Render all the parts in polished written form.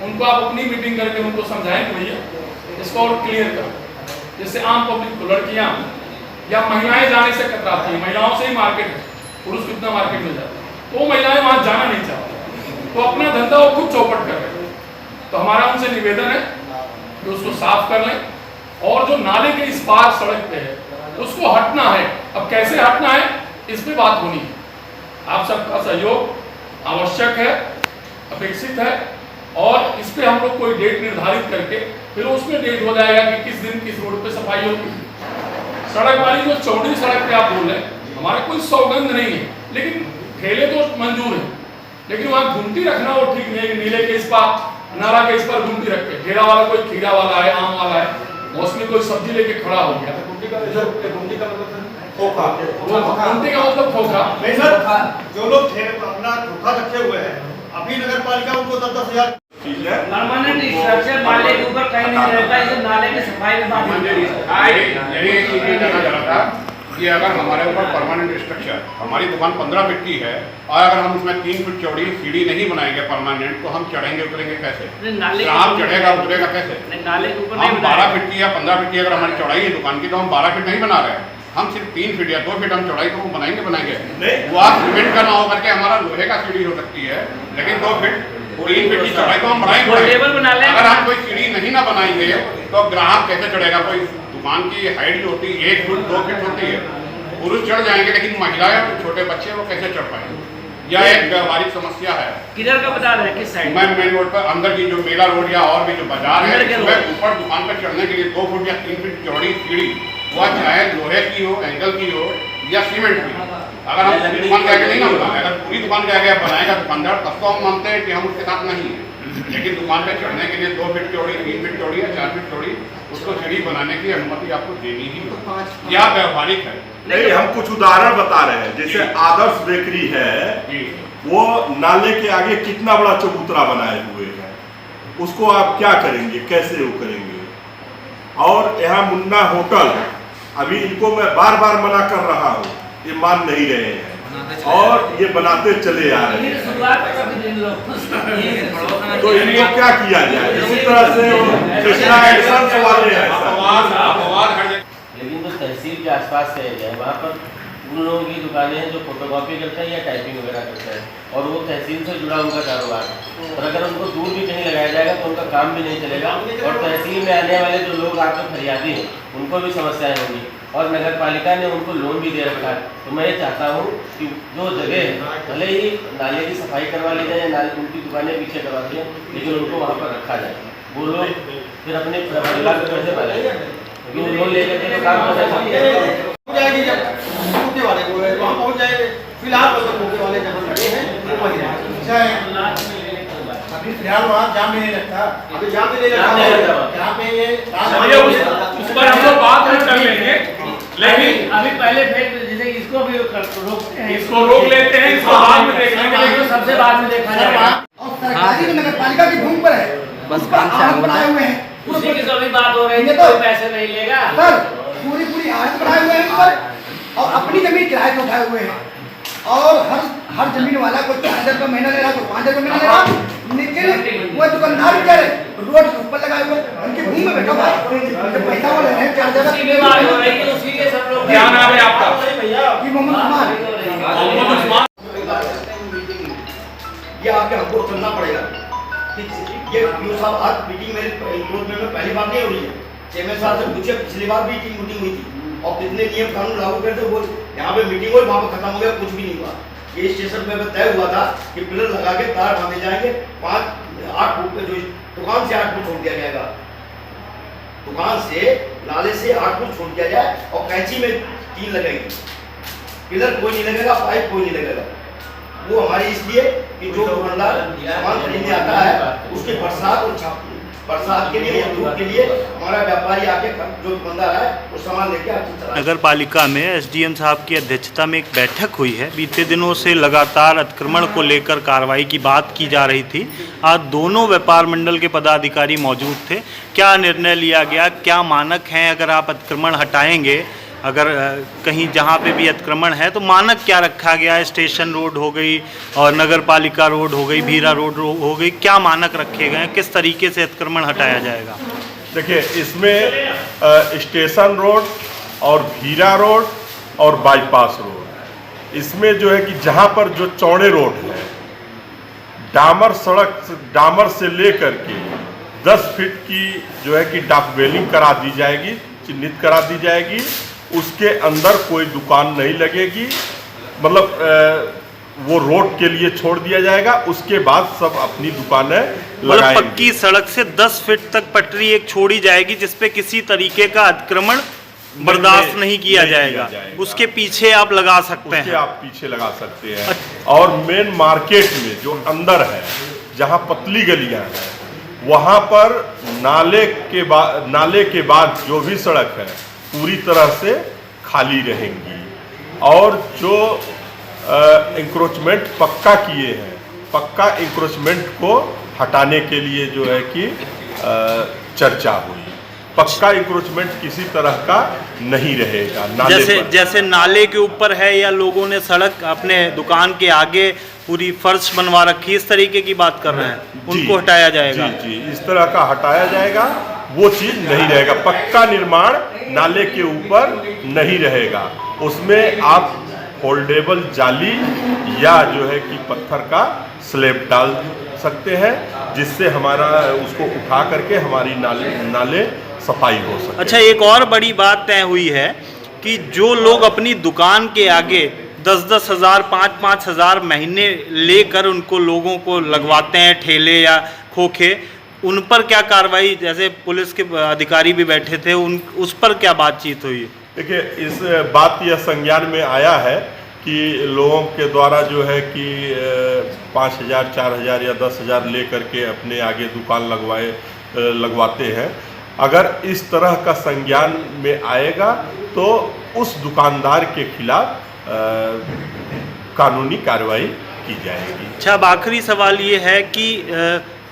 उनको आप अपनी मीटिंग करके उनको समझाएं कि भैया इसको और क्लियर करो। जैसे आम पब्लिक को लड़कियां या महिलाएं जाने से कतराती हैं, महिलाओं से ही मार्केट है, पुरुष कितना मार्केट में जाता है, तो वो महिलाएं वहां जाना नहीं चाहती, तो अपना धंधा वो खुद चौपट कर रहे हैं। तो हमारा उनसे निवेदन है कि उसको साफ कर लें, और जो नाले के इस पार सड़क पे है उसको हटना है। अब कैसे हटना है इस पे बात होनी है, आप सबका सहयोग आवश्यक है, अपेक्षित है, और इस पे हम लोग कोई डेट निर्धारित करके फिर उसमें डेट हो जाएगा कि किस दिन किस रोड पे सफाई होगी। सड़क वाली जो चौड़ी सड़क पे आप बोल रहे हैं, हमारा कोई सौगंध नहीं है, लेकिन ठेले तो मंजूर है, लेकिन वहाँ घुमती रखना वो ठीक नहीं है। नीले के इस पार, नाला के इस पर घुमती रखते, ठेला वाला कोई खीरा वाला है, आम वाला है, उसमें कोई सब्जी लेके खड़ा हो गया, घुमती का मतलब खोखा, घुमती का मतलब खोखा नहीं सर। जो लोग अपना खोखा रखे हुए हैं, अभी नगर पालिका उनको 10,000 परमानेंट स्ट्रक्चर नाले के ऊपर कहीं नहीं रहता, इसे नाले की सफाई में बात यही कहना चाह रहा था कि अगर हमारे ऊपर परमानेंट स्ट्रक्चर, हमारी दुकान 15 फीट की है और अगर हम उसमें 3 फीट चौड़ी सीढ़ी नहीं बनाएंगे परमानेंट, तो हम चढ़ेंगे उतरेंगे कैसे? आप चढ़ेगा उतरेगा कैसे? नाले के ऊपर हम 12 फीट की या 15 फीट की अगर हमारी चौड़ाई है दुकान की, तो हम 12 फीट नहीं बना रहे हैं, हम सिर्फ 3 फीट या 2 फीट हम चौड़ाई तो बनाएंगे। वो आप सीमेंट का ना हो करके हमारा लोहे का सीढ़ी हो सकती है, लेकिन 2 फीट 3 फीट की चौड़ाई तो हम बढ़ाएंगे। अगर हम कोई सीढ़ी नहीं ना बनाएंगे तो ग्राहक कैसे चढ़ेगा? कोई दुकान की हाइट जो होती है 1 फीट 2 फीट होती है, पुरुष चढ़ जाएंगे, लेकिन महिलाएं और छोटे बच्चे वो कैसे चढ़ पाएंगे? यह एक व्यवहारिक समस्या है। किधर का बता रहे हैं, किस साइड? मैं मेन रोड पर अंदर की जो मेला रोड या और भी जो बाजार है, उसमें ऊपर दुकान पर चढ़ने के लिए 2 फुट या 3 फीट चौड़ी सीढ़ी, वह चाहे लोहे की हो, एंगल की हो या सीमेंट की, अगर हम पूरी दुकान के आगे नहीं ना बनाए, अगर पूरी दुकान के आगे बनाएगा दुकानदार, तब तो हम मानते हैं कि हम उसके साथ नहीं है। लेकिन दुकान पे चढ़ने के लिए 2 फीट चौड़ी, 3 फीट चौड़ी या 4 फीट चौड़ी उसको सीढ़ी बनाने की अनुमति आपको देनी ही होगी। यह व्यवहारिक है। नहीं, हम कुछ उदाहरण बता रहे हैं। जैसे आदर्श बेकरी है, वो नाले के आगे कितना बड़ा चबूतरा बनाए हुए है, उसको आप क्या करेंगे, कैसे वो करेंगे? और यहाँ मुन्ना होटल, अभी इनको मैं बार बार मना कर रहा हूँ, ये मान नहीं रहे हैं और ये बनाते चले आ रहे हैं। तो इनको क्या किया जाए? इसी तरह से वाले हैं। लेकिन जो तहसील के आसपास का एरिया है, वहाँ पर उन लोगों की दुकानें हैं जो फोटोकॉपी करते हैं या टाइपिंग वगैरह करते हैं, और वो तहसील से जुड़ा उनका कारोबार है। और अगर उनको दूर भी कहीं लगाया जाएगा तो उनका काम भी नहीं चलेगा, और तहसील में आने वाले जो लोग आपके फरियादी हैं उनको भी समस्याएं होंगी, और नगर पालिका ने उनको लोन भी दे रखा है। तो मैं ये चाहता हूँ कि जो जगह भले ही नाले की सफाई करवा ली जाए या नाले उनकी दुकानें पीछे करवा दी, लेकिन उनको वहाँ पर रखा जाए। वो लोग फिर अपने परिवार को कैसे पालेंगे? क्योंकि वो लोन लेकर के काम कर सकते वाले वहाँ पहुँच जाएंगे। फिलहाल वाले जहाँ खड़े हैं वो वही अभी फिलहाल वहाँ जाम भी नहीं लगता, अभी जाम भी नहीं लगता यहाँ पे ये उस पर हम लोग बात कर लेंगे, लेकिन अभी पहले फिर जैसे इसको भी रोकते हैं, इसको रोक लेते हैं, इसको बाद में देख लेंगे, लेकिन सबसे बाद में देखा जाएगा। सरकारी नगर पालिका की भूमि पर है, बस काम बनाए हुए हैं, उसी की तो अभी बात हो रही है, तो पैसे नहीं लेगा सर, पूरी आड़त बनाए हुए हैं पर, और अपनी जमीन किराए पे उठाए हुए हैं, और हर जमीन वाला कोई 4,000 रुपये महीना ले रहा, कोई 5,000 रुपये महीना ले रहा, लेकिन वो दुकानदार बेचारे रोड के ऊपर लगाए हुए, उनकी भूमि में बैठा हुआ है, पैसा वो ले रहे हैं 4,000। क्या नाम है आपका? मोहम्मद उस्मान। ये आपके हमको चलना पड़ेगा। ये साहब आज मीटिंग मेरे में पहली बार नहीं हो रही है, चेयरमैन साहब से पूछे, पिछली बार भी मीटिंग हुई थी और कितने नियम कानून लागू करते, वो यहाँ पे मीटिंग हुई, वहाँ पे खत्म हो गया, कुछ भी नहीं हुआ। ये स्टेशन पे तय हुआ था कि पिलर लगा के तार बांधे जाएंगे, 8 फुट पे, जो दुकान से 8 फुट छोड़ दिया जाएगा, दुकान से नाले से 8 फुट छोड़ दिया जाए, और कैंची में 3 लगेगी, पिलर कोई नहीं लगेगा, पाइप कोई नहीं लगेगा। वो हमारी इसलिए कि जो दुकानदार सामान खरीदने आता है उसके बरसात के लिए या धूप के लिए हमारा व्यापारी आके जो दुकानदार है वो सामान लेके आके। नगर पालिका में एसडीएम साहब की अध्यक्षता में एक बैठक हुई है। बीते दिनों से लगातार अतिक्रमण को लेकर कार्रवाई की बात की जा रही थी। आज दोनों व्यापार मंडल के पदाधिकारी मौजूद थे। क्या निर्णय लिया गया, क्या मानक हैं, अगर आप अतिक्रमण हटाएंगे अगर कहीं जहाँ पे भी अतिक्रमण है तो मानक क्या रखा गया है? स्टेशन रोड हो गई और नगर पालिका रोड हो गई, भीरा रोड हो गई, क्या मानक रखे गए हैं? किस तरीके से अतिक्रमण हटाया जाएगा? देखिए, इसमें स्टेशन रोड और भीरा रोड और बाईपास रोड, इसमें जो है कि जहाँ पर जो चौड़े रोड है, डामर से लेकर के 10 फीट की जो है कि डॉकवेलिंग करा दी जाएगी, चिन्हित करा दी जाएगी। उसके अंदर कोई दुकान नहीं लगेगी, मतलब वो रोड के लिए छोड़ दिया जाएगा। उसके बाद सब अपनी दुकानें लगाएंगे। पक्की सड़क से 10 फीट तक पटरी एक छोड़ी जाएगी जिसपे किसी तरीके का अतिक्रमण बर्दाश्त नहीं किया जाएगा। उसके पीछे आप लगा सकते हैं, आप पीछे लगा सकते हैं। और मेन मार्केट में जो अंदर है, जहां पतली गलियां हैं, वहां पर नाले के बाद जो भी सड़क है पूरी तरह से खाली रहेंगी। और जो इंक्रोचमेंट पक्का किए हैं, पक्का इंक्रोचमेंट को हटाने के लिए जो है कि चर्चा हुई। पक्का इंक्रोचमेंट किसी तरह का नहीं रहेगा नाले पर। जैसे नाले के ऊपर है या लोगों ने सड़क अपने दुकान के आगे पूरी फर्श बनवा रखी, इस तरीके की बात कर रहे हैं, उनको हटाया जाएगा? जी, इस तरह का हटाया जाएगा, वो चीज नहीं रहेगा। पक्का निर्माण नाले के ऊपर नहीं रहेगा। उसमें आप होल्डेबल जाली या जो है कि पत्थर का स्लैब डाल सकते हैं, जिससे हमारा उसको उठा करके हमारी नाले सफाई हो सके। अच्छा, एक और बड़ी बात तय हुई है कि जो लोग अपनी दुकान के आगे 10-10 हज़ार 5-5 हज़ार महीने लेकर उनको लोगों को लगवाते हैं ठेले या खोखे, उन पर क्या कार्रवाई? जैसे पुलिस के अधिकारी भी बैठे थे, उस पर क्या बातचीत हुई? देखिए, इस बात यह संज्ञान में आया है कि लोगों के द्वारा जो है कि 5,000 4,000 या 10,000 ले करके अपने आगे दुकान लगवाते हैं। अगर इस तरह का संज्ञान में आएगा तो उस दुकानदार के खिलाफ कानूनी कार्रवाई की जाएगी। अच्छा, अब आखिरी सवाल ये है कि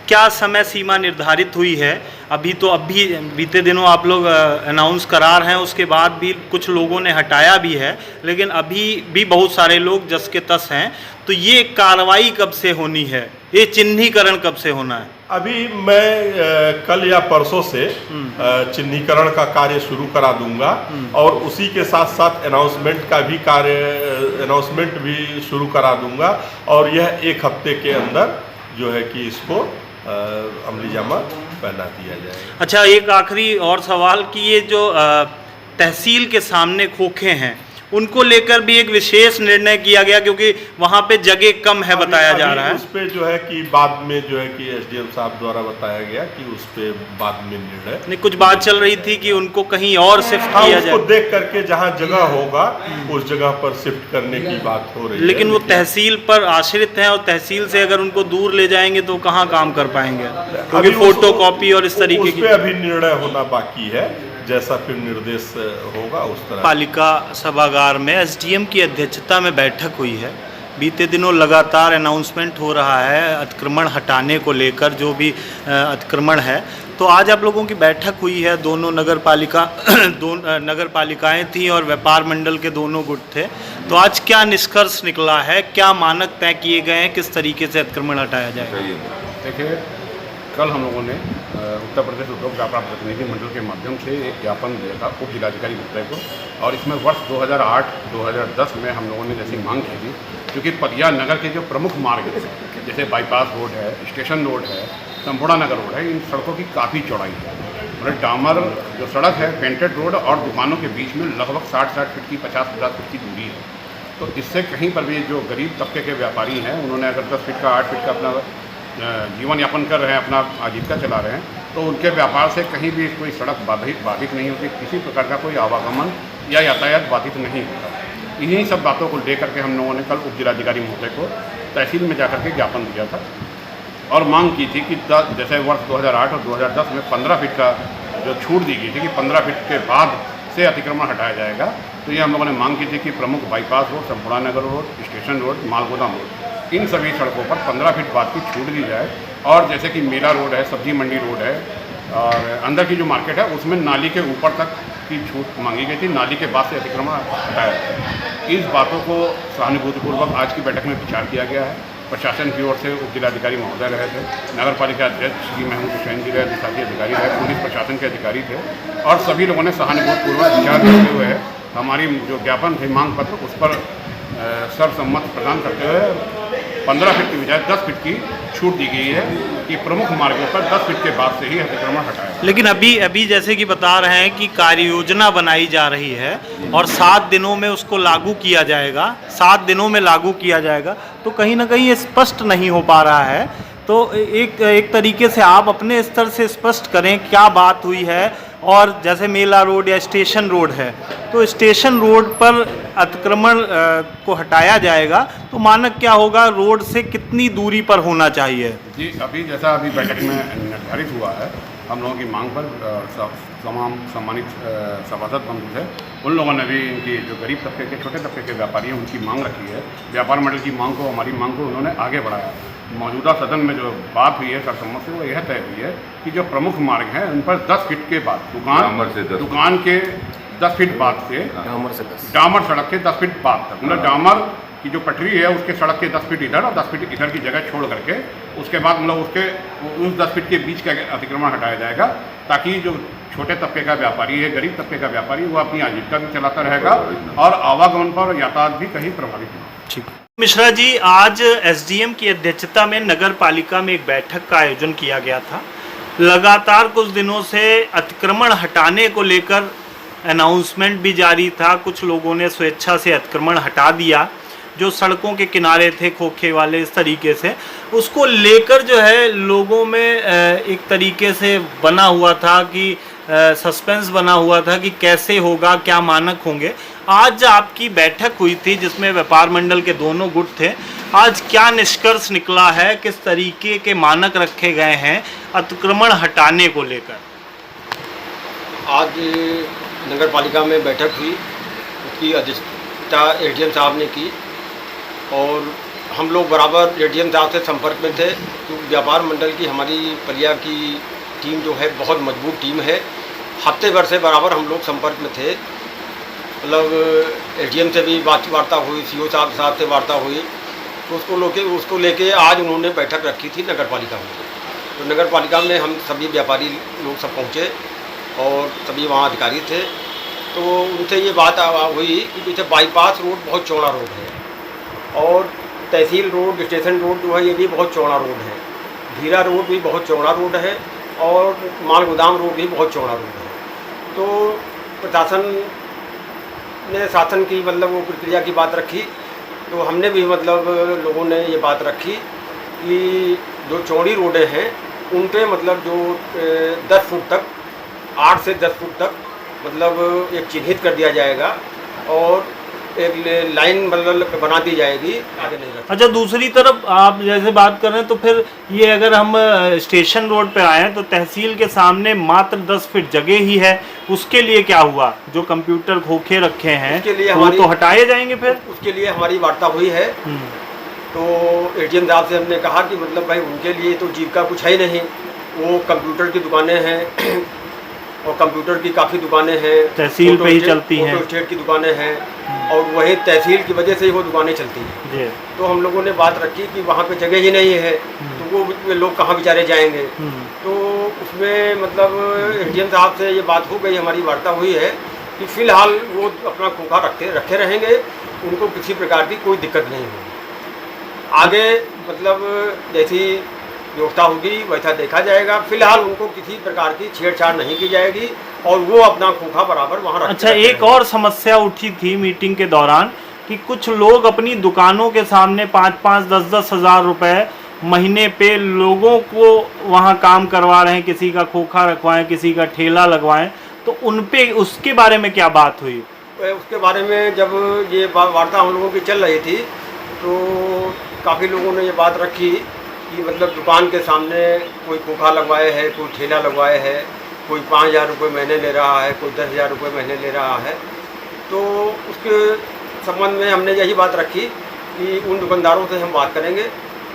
क्या समय सीमा निर्धारित हुई है? अभी बीते दिनों आप लोग अनाउंस करा रहे हैं, उसके बाद भी कुछ लोगों ने हटाया भी है, लेकिन अभी भी बहुत सारे लोग जस के तस हैं। तो ये कार्रवाई कब से होनी है? ये चिन्हीकरण कब से होना है? अभी मैं कल या परसों से चिन्हीकरण का कार्य शुरू करा दूंगा और उसी के साथ साथ अनाउंसमेंट भी शुरू करा दूंगा। और यह 1 हफ्ते के अंदर जो है कि इसको अमली जामा पहना दिया जाएगा। अच्छा, एक आखिरी और सवाल कि ये जो तहसील के सामने खोखे हैं, उनको लेकर भी एक विशेष निर्णय किया गया क्योंकि वहाँ पे जगह कम है बताया जा रहा है। उस पे जो है कि बाद में जो है कि एसडीएम साहब द्वारा बताया गया कि उस पे बाद में निर्णय नहीं, कुछ बात चल रही थी कि उनको कहीं और शिफ्ट किया जाए। उसको देख करके जहाँ जगह होगा उस जगह पर शिफ्ट करने की बात हो रही है। लेकिन वो तहसील पर आश्रित हैं और तहसील से अगर उनको दूर ले जाएंगे तो कहाँ काम कर पाएंगे? क्योंकि फोटो कॉपी और इस तरीके की अभी निर्णय होना बाकी है। जैसा फिर निर्देश होगा उस तरह। पालिका सभागार में एसडीएम की अध्यक्षता में बैठक हुई है। बीते दिनों लगातार अनाउंसमेंट हो रहा है अतिक्रमण हटाने को लेकर, जो भी अतिक्रमण है। तो आज आप लोगों की बैठक हुई है, दोनों नगर पालिकाएं थी और व्यापार मंडल के दोनों गुट थे। तो आज क्या निष्कर्ष निकला है, क्या मानक तय किए गए हैं, किस तरीके से अतिक्रमण हटाया जाएगा? देखिए, कल हम लोगों ने उत्तर प्रदेश उद्योग व्यापार प्रतिनिधि मंडल के माध्यम से एक ज्ञापन दिया था उप जिलाधिकारी महोदय को। और इसमें वर्ष 2008-2010 में हम लोगों ने जैसी मांग की थी, क्योंकि पदिया नगर के जो प्रमुख मार्ग हैं, जैसे बाईपास रोड है, स्टेशन रोड है, संपूर्णा नगर रोड है, इन सड़कों की काफ़ी चौड़ाई है। मतलब डामर जो सड़क है, पेंटेड रोड और दुकानों के बीच में लगभग 60-60 फीट की 50-50 फीट की दूरी है। तो इससे कहीं पर भी जो गरीब तबके के व्यापारी हैं, उन्होंने अगर 10 फीट का 8 फीट का अपना जीवन यापन कर रहे हैं, अपना आजीविका चला रहे हैं, तो उनके व्यापार से कहीं भी कोई सड़क बाधित नहीं होती, किसी प्रकार का कोई आवागमन या यातायात बाधित नहीं होता। इन्हीं सब बातों को लेकर के हम लोगों ने कल उप जिलाधिकारी महोदय को तहसील में जाकर के ज्ञापन दिया था और मांग की थी कि जैसे वर्ष 2008 और 2010 में 15 फीट का जो छूट दी गई थी कि 15 फीट के बाद से अतिक्रमण हटाया जाएगा। तो ये हम लोगों ने मांग की थी कि प्रमुख बाईपास रोड, संपूर्णा नगर रोड, स्टेशन रोड, मालगोदाम रोड, इन सभी सड़कों पर 15 फीट बाद की छूट दी जाए। और जैसे कि मेला रोड है, सब्जी मंडी रोड है और अंदर की जो मार्केट है, उसमें नाली के ऊपर तक की छूट मांगी गई थी, नाली के बाद से अतिक्रमण हटाया है। इस बातों को सहानुभूतिपूर्वक आज की बैठक में विचार किया गया है। प्रशासन की ओर से उप जिलाधिकारी महोदय रहे थे, नगर पालिका अध्यक्ष श्री महमूद हुसैन जी रहे, अधिशासी अधिकारी रहे, पुलिस प्रशासन के अधिकारी थे और सभी लोगों ने सहानुभूतिपूर्वक विचार करते हुए हमारी जो ज्ञापन थे मांग पत्र उस पर सर्वसम्मत प्रदान करते हुए 15 फीट की बजाय 10 फीट की छूट दी गई है कि प्रमुख मार्गों पर 10 फीट के बाद से ही अतिक्रमण हटाया। लेकिन अभी जैसे कि बता रहे हैं कि कार्य योजना बनाई जा रही है और 7 दिनों में उसको लागू किया जाएगा, 7 दिनों में लागू किया जाएगा, तो कहीं ना कहीं ये स्पष्ट नहीं हो पा रहा है। तो एक तरीके से आप अपने स्तर से स्पष्ट करें क्या बात हुई है। और जैसे मेला रोड या स्टेशन रोड है, तो स्टेशन रोड पर अतिक्रमण को हटाया जाएगा तो मानक क्या होगा, रोड से कितनी दूरी पर होना चाहिए? जी, अभी जैसा अभी बैठक में निर्धारित हुआ है, हम लोगों की मांग पर तमाम सम्मानित सभासद बंधु थे, उन लोगों ने भी इनकी जो गरीब तबके के छोटे तबके के व्यापारी हैं उनकी मांग रखी है। व्यापार मंडल की मांग को, हमारी मांग को उन्होंने आगे बढ़ाया। मौजूदा सदन में जो बात हुई है सर्वसम्मत से, वो यह तय हुई है कि जो प्रमुख मार्ग हैं उन पर 10 फीट के बाद दुकान के 10 फीट बाद से डामर सड़क के 10 फीट बाद तक, मतलब डामर की जो पटरी है उसके सड़क के 10 फीट इधर और 10 फीट इधर की जगह छोड़ करके उसके बाद मतलब उस 10 फीट के बीच का अतिक्रमण हटाया जाएगा, ताकि जो छोटे तबके का व्यापारी है, गरीब तबके का व्यापारी, वो अपनी आजीविका भी चलाता रहेगा और आवागमन पर यातायात भी कहीं प्रभावित नहीं। ठीक। मिश्रा जी, आज एसडीएम की अध्यक्षता में नगर पालिका में एक बैठक का आयोजन किया गया था। लगातार कुछ दिनों से अतिक्रमण हटाने को लेकर अनाउंसमेंट भी जारी था, कुछ लोगों ने स्वेच्छा से अतिक्रमण हटा दिया, जो सड़कों के किनारे थे खोखे वाले, इस तरीके से उसको लेकर जो है लोगों में एक तरीके से बना हुआ था कि सस्पेंस बना हुआ था कि कैसे होगा, क्या मानक होंगे। आज आपकी बैठक हुई थी जिसमें व्यापार मंडल के दोनों गुट थे, आज क्या निष्कर्ष निकला है, किस तरीके के मानक रखे गए हैं अतिक्रमण हटाने को लेकर? आज नगर पालिका में बैठक हुई, उसकी अध्यक्षता एडीएम साहब ने की और हम लोग बराबर एडीएम साहब से संपर्क में थे। तो व्यापार मंडल की हमारी पलिया की टीम जो है बहुत मजबूत टीम है, हफ्ते भर से बराबर हम लोग संपर्क में थे। मतलब एडीएम से भी वार्ता हुई, सीओ साहब से वार्ता हुई, तो उसको लेके आज उन्होंने बैठक रखी थी नगर पालिका में। तो नगर पालिका में हम सभी व्यापारी लोग सब पहुँचे और सभी वहाँ अधिकारी थे। तो उनसे ये बात हुई कि पीछे बाईपास रोड बहुत चौड़ा रोड है और तहसील रोड, स्टेशन रोड जो है ये भी बहुत चौड़ा रोड है, धीरा रोड भी बहुत चौड़ा रोड है और माल गोदाम रोड भी बहुत चौड़ा रोड है। तो प्रशासन ने शासन की मतलब वो प्रक्रिया की बात रखी, तो हमने भी मतलब लोगों ने ये बात रखी कि जो चौड़ी रोडें हैं उन पे मतलब जो 10 फुट तक, 8 से 10 फुट तक मतलब एक चिन्हित कर दिया जाएगा और एक लाइन मतलब बना दी जाएगी, आगे नहीं रखा। अच्छा, दूसरी तरफ आप जैसे बात कर रहे हैं तो फिर ये अगर हम स्टेशन रोड पे आए तो तहसील के सामने मात्र 10 फीट जगह ही है, उसके लिए क्या हुआ? जो कंप्यूटर खोखे रखे हैं तो वो तो हटाए जाएंगे फिर? उसके लिए हमारी वार्ता हुई है। तो एडीएम साहब से हमने कहा कि मतलब भाई उनके लिए तो जीविका कुछ है ही नहीं, वो कंप्यूटर की दुकानें हैं और कंप्यूटर की काफ़ी दुकानें हैं, तहसील पे ही चलती हैं, फोटो स्टेट की दुकानें हैं और वही तहसील की वजह से ही वो दुकानें चलती हैं। तो हम लोगों ने बात रखी कि वहाँ पे जगह ही नहीं है तो वो लोग कहाँ बेचारे जाएंगे। तो उसमें मतलब एडीएम साहब से ये बात हो गई, हमारी वार्ता हुई है कि फ़िलहाल वो अपना खोखा रखे रहेंगे, उनको किसी प्रकार की कोई दिक्कत नहीं होगी। आगे मतलब जैसी व्यवस्था होगी वैसा देखा जाएगा, फिलहाल उनको किसी प्रकार की छेड़छाड़ नहीं की जाएगी और वो अपना खोखा बराबर वहाँ रखेंगे। अच्छा, एक और समस्या उठी थी मीटिंग के दौरान कि कुछ लोग अपनी दुकानों के सामने 5-5, 10-10 हज़ार रुपए महीने पे लोगों को वहाँ काम करवा रहे हैं, किसी का खोखा रखवाएं, किसी का ठेला लगवाएं, तो उन पे उसके बारे में क्या बात हुई? उसके बारे में जब ये वार्ता हम लोगों की चल रही थी तो काफ़ी लोगों ने ये बात रखी कि मतलब दुकान के सामने कोई खोखा लगवाए है, कोई ठेला लगवाए है, कोई 5,000 रुपये महीने ले रहा है, कोई 10,000 रुपये महीने ले रहा है। तो उसके संबंध में हमने यही बात रखी कि उन दुकानदारों से हम बात करेंगे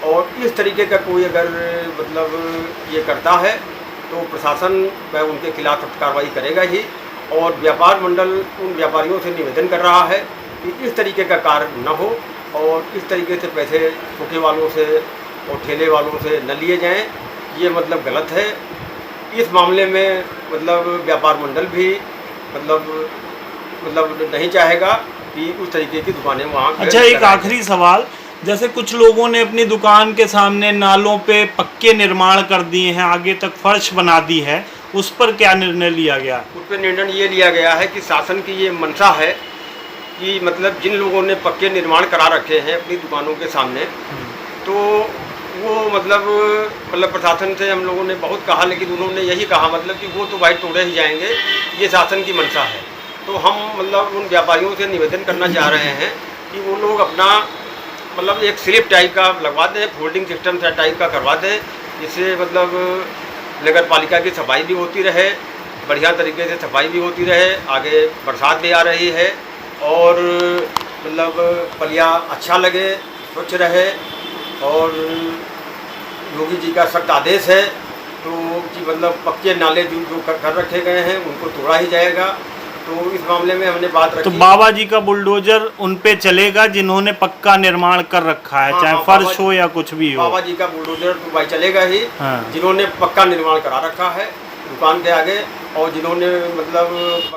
और इस तरीके का कोई अगर मतलब ये करता है तो प्रशासन वह उनके खिलाफ कार्रवाई करेगा ही और व्यापार मंडल उन व्यापारियों से निवेदन कर रहा है कि इस तरीके का कार्य न हो और इस तरीके से पैसे ठोके वालों से और ठेले वालों से न लिए जाएं। ये मतलब गलत है। इस मामले में मतलब व्यापार मंडल भी मतलब नहीं चाहेगा कि उस तरीके की दुकानें वहाँ। अच्छा, एक आखिरी सवाल, जैसे कुछ लोगों ने अपनी दुकान के सामने नालों पे पक्के निर्माण कर दिए हैं, आगे तक फर्श बना दी है, उस पर क्या निर्णय लिया गया? उस पर निर्णय ये लिया गया है कि शासन की ये मंशा है कि मतलब जिन लोगों ने पक्के निर्माण करा रखे हैं अपनी दुकानों के सामने, तो वो मतलब प्रशासन से हम लोगों ने बहुत कहा, लेकिन उन्होंने यही कहा मतलब कि वो तो भाई तोड़े ही जाएंगे, ये शासन की मंशा है। तो हम मतलब उन व्यापारियों से निवेदन करना चाह रहे हैं कि वो लोग अपना मतलब एक स्लिप टाइप का लगवा दें, फोल्डिंग सिस्टम टाइप का करवा दें, जिससे मतलब नगर पालिका की सफाई भी होती रहे, बढ़िया तरीके से सफाई भी होती रहे। आगे बरसात भी आ रही है और मतलब पलिया अच्छा लगे, स्वच्छ रहे। और योगी जी का सख्त आदेश है तो कि मतलब पक्के नाले जो कर रखे गए हैं उनको तोड़ा ही जाएगा। तो इस मामले में हमने बात रखी। तो बाबा जी का बुलडोजर उन पे चलेगा जिन्होंने पक्का निर्माण कर रखा है, चाहे फर्श हो या कुछ भी हो? बाबा जी का बुलडोजर तो भाई चलेगा ही। हाँ। जिन्होंने पक्का निर्माण करा रखा है दुकान के आगे और जिन्होंने मतलब